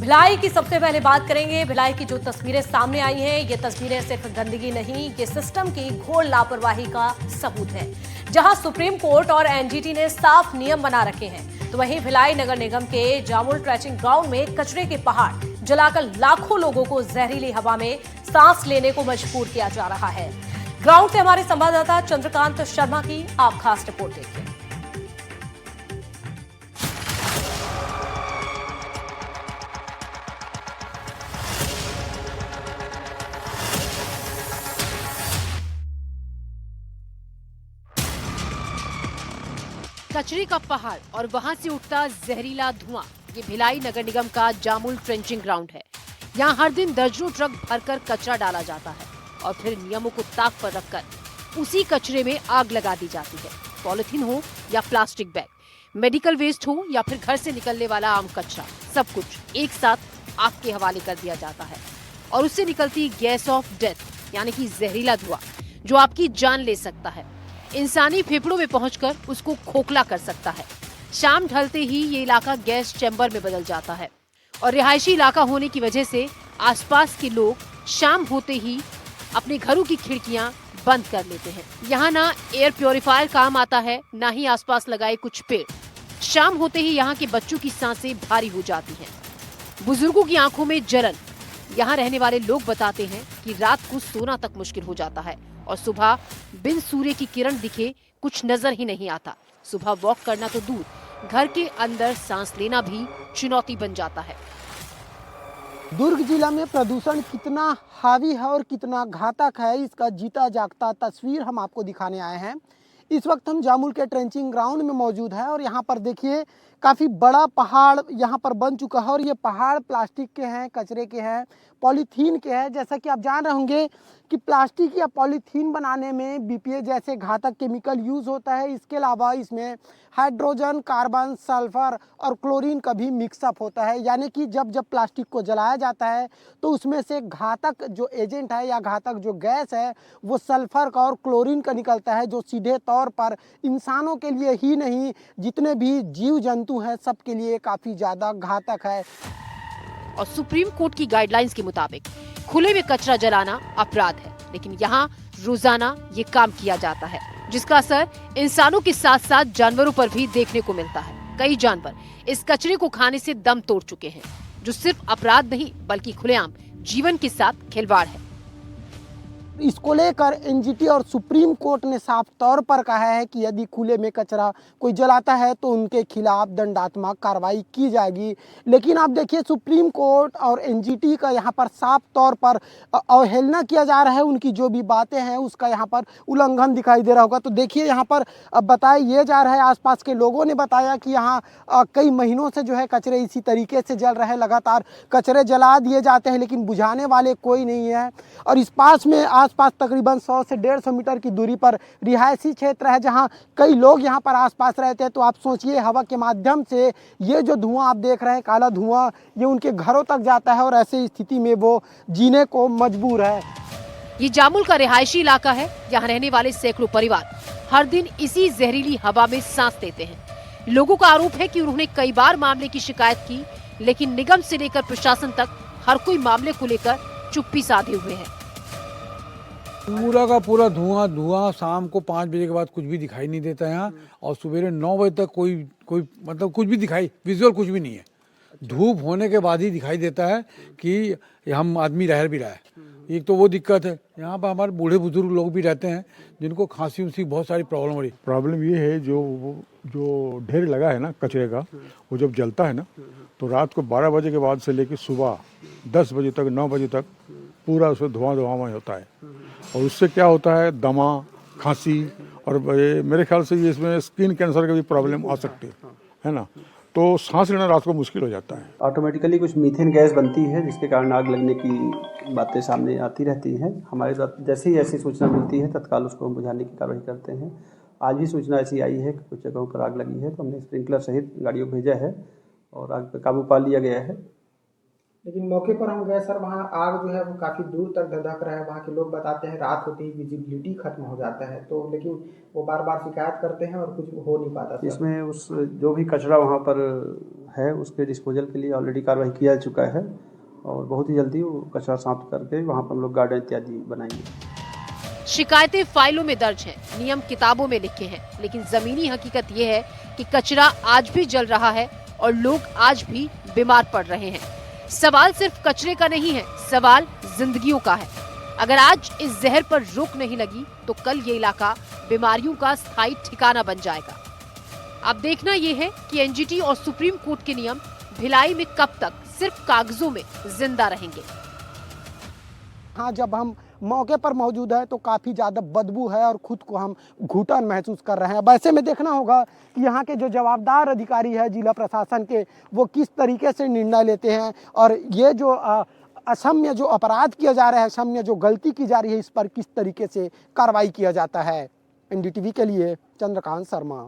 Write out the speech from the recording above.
भिलाई की सबसे पहले बात करेंगे। भिलाई की जो तस्वीरें सामने आई हैं, ये तस्वीरें सिर्फ गंदगी नहीं, ये सिस्टम की घोर लापरवाही का सबूत है। जहां सुप्रीम कोर्ट और एनजीटी ने साफ नियम बना रखे हैं, तो वहीं भिलाई नगर निगम के जामुल ट्रेचिंग ग्राउंड में कचरे के पहाड़ जलाकर लाखों लोगों को जहरीली हवा में सांस लेने को मजबूर किया जा रहा है। ग्राउंड से हमारे संवाददाता चंद्रकांत शर्मा की आप खास रिपोर्ट देखिए। कचरे का पहाड़ और वहां से उठता जहरीला धुआं, ये भिलाई नगर निगम का जामुल ट्रेंचिंग ग्राउंड है। यहाँ हर दिन दर्जनों ट्रक भरकर कचरा डाला जाता है और फिर नियमों को ताक पर रखकर उसी कचरे में आग लगा दी जाती है। पॉलिथीन हो या प्लास्टिक बैग, मेडिकल वेस्ट हो या फिर घर से निकलने वाला आम कचरा, सब कुछ एक साथ आग के हवाले कर दिया जाता है और उससे निकलती गैस ऑफ डेथ यानी कि जहरीला धुआं जो आपकी जान ले सकता है, इंसानी फेफड़ों में पहुंचकर उसको खोखला कर सकता है। शाम ढलते ही ये इलाका गैस चैम्बर में बदल जाता है और रिहायशी इलाका होने की वजह से आसपास के लोग शाम होते ही अपने घरों की खिड़कियां बंद कर लेते हैं। यहाँ ना एयर प्योरीफायर काम आता है, ना ही आसपास लगाए कुछ पेड़। शाम होते ही यहाँ के बच्चों की सांसें भारी हो जाती हैं, बुजुर्गों की आंखों में जलन। यहाँ रहने वाले लोग बताते हैं कि रात को सोना तक मुश्किल हो जाता है और सुबह बिन सूर्य की किरण दिखे कुछ नजर ही नहीं आता। सुबह वॉक करना तो दूर, घर के अंदर सांस लेना भी चुनौती बन जाता है। दुर्ग जिला में प्रदूषण कितना हावी है और कितना घातक है, इसका जीता जागता तस्वीर हम आपको दिखाने आए हैं। इस वक्त हम जामुल के ट्रेंचिंग ग्राउंड में मौजूद है और यहाँ पर देखिए काफ़ी बड़ा पहाड़ यहाँ पर बन चुका है और ये पहाड़ प्लास्टिक के हैं, कचरे के हैं, पॉलीथीन के हैं। जैसा कि आप जान रहे होंगे कि प्लास्टिक या पॉलीथीन बनाने में बीपीए जैसे घातक केमिकल यूज़ होता है। इसके अलावा इसमें हाइड्रोजन, कार्बन, सल्फर और क्लोरीन का भी मिक्सअप होता है, यानी कि जब प्लास्टिक को जलाया जाता है तो उसमें से घातक जो एजेंट है या घातक जो गैस है वो सल्फर का और क्लोरीन का निकलता है, जो सीधे तौर पर इंसानों के लिए ही नहीं, जितने भी जीव जंतु हैं सबके लिए काफ़ी ज़्यादा घातक है। और सुप्रीम कोर्ट की गाइडलाइंस के मुताबिक खुले में कचरा जलाना अपराध है, लेकिन यहाँ रोजाना ये काम किया जाता है, जिसका असर इंसानों के साथ साथ जानवरों पर भी देखने को मिलता है। कई जानवर इस कचरे को खाने से दम तोड़ चुके हैं, जो सिर्फ अपराध नहीं बल्कि खुलेआम जीवन के साथ खिलवाड़ है। इसको लेकर एनजीटी और सुप्रीम कोर्ट ने साफ तौर पर कहा है कि यदि खुले में कचरा कोई जलाता है तो उनके खिलाफ दंडात्मक कार्रवाई की जाएगी। लेकिन आप देखिए सुप्रीम कोर्ट और एनजीटी का यहाँ पर साफ तौर पर अवहेलना किया जा रहा है। उनकी जो भी बातें हैं उसका यहाँ पर उल्लंघन दिखाई दे रहा होगा। तो देखिए यहाँ पर बताया ये जा रहा है, आसपास के लोगों ने बताया कि यहाँ कई महीनों से जो है कचरे इसी तरीके से जल रहे हैं, लगातार कचरे जला दिए जाते हैं लेकिन बुझाने वाले कोई नहीं है। और इस पास में आसपास तकरीबन 100 से 150 मीटर की दूरी पर रिहायशी क्षेत्र है जहां कई लोग यहां पर आसपास रहते हैं। तो आप सोचिए हवा के माध्यम से ये जो धुआं आप देख रहे हैं, काला धुआं, ये उनके घरों तक जाता है और ऐसी स्थिति में वो जीने को मजबूर है। ये जामुल का रिहायशी इलाका है। यहाँ रहने वाले सैकड़ों परिवार हर दिन इसी जहरीली हवा में सांस लेते हैं। लोगों का आरोप है कि उन्होंने कई बार मामले की शिकायत की, लेकिन निगम से लेकर प्रशासन तक हर कोई मामले को लेकर चुप्पी साधे हुए है। पूरा का पूरा धुआं शाम को 5 बजे के बाद कुछ भी दिखाई नहीं देता है यहाँ, और सवेरे 9 बजे तक कोई मतलब कुछ भी विजुअल कुछ भी नहीं है। धूप होने के बाद ही दिखाई देता है कि हम आदमी रह भी रहा है। एक तो वो दिक्कत है। यहाँ पर हमारे बूढ़े बुजुर्ग लोग भी रहते हैं जिनको खांसी उसी बहुत सारी प्रॉब्लम हो रही। प्रॉब्लम ये है जो ढेर लगा है ना कचरे का, वो जब जलता है ना तो रात को 12 बजे के बाद से लेकर सुबह 10 बजे तक 9 बजे तक पूरा उसमें धुआंमय होता है। और उससे क्या होता है, दमा, खांसी और मेरे ख्याल से ये इसमें स्किन कैंसर का भी प्रॉब्लम आ सकती है ना। तो सांस लेना रात को मुश्किल हो जाता है। ऑटोमेटिकली कुछ मीथेन गैस बनती है जिसके कारण आग लगने की बातें सामने आती रहती हैं। हमारे साथ जैसे ही ऐसी सूचना मिलती है तत्काल उसको हम बुझाने की कार्रवाई करते हैं। आज भी सूचना ऐसी आई है कि कुछ जगहों पर आग लगी है तो हमने स्प्रिंकलर सहित गाड़ियों को भेजा है और आग पर काबू पा लिया गया है। लेकिन मौके पर हम गए सर, वहाँ आग जो है वो काफ़ी दूर तक धधक रहा है। वहाँ के लोग बताते हैं रात होते ही विजिबिलिटी खत्म हो जाता है, तो लेकिन वो बार बार शिकायत करते हैं और कुछ हो नहीं पाता सर। इसमें उस जो भी कचरा वहाँ पर है उसके डिस्पोजल के लिए ऑलरेडी कार्रवाई किया जा चुका है और बहुत ही जल्दी वो कचरा साफ करके वहाँ पर हम लोग गार्डन इत्यादि बनाएंगे। शिकायतें फाइलों में दर्ज हैं, नियम किताबों में लिखे हैं, लेकिन जमीनी हकीकत ये है कि कचरा आज भी जल रहा है और लोग आज भी बीमार पड़ रहे हैं। सवाल सिर्फ कचरे का नहीं है, सवाल जिंदगियों का है। अगर आज इस जहर पर रोक नहीं लगी तो कल ये इलाका बीमारियों का स्थायी ठिकाना बन जाएगा। अब देखना यह है कि एनजीटी और सुप्रीम कोर्ट के नियम भिलाई में कब तक सिर्फ कागजों में जिंदा रहेंगे। हाँ, जब हम मौके पर मौजूद है तो काफ़ी ज़्यादा बदबू है और खुद को हम घुटन महसूस कर रहे हैं। वैसे में देखना होगा कि यहाँ के जो जवाबदार अधिकारी है जिला प्रशासन के, वो किस तरीके से निर्णय लेते हैं और ये जो असम्य जो अपराध किया जा रहा है, असम्य जो गलती की जा रही है, इस पर किस तरीके से कार्रवाई किया जाता है। एनडीटीवी के लिए चंद्रकांत शर्मा।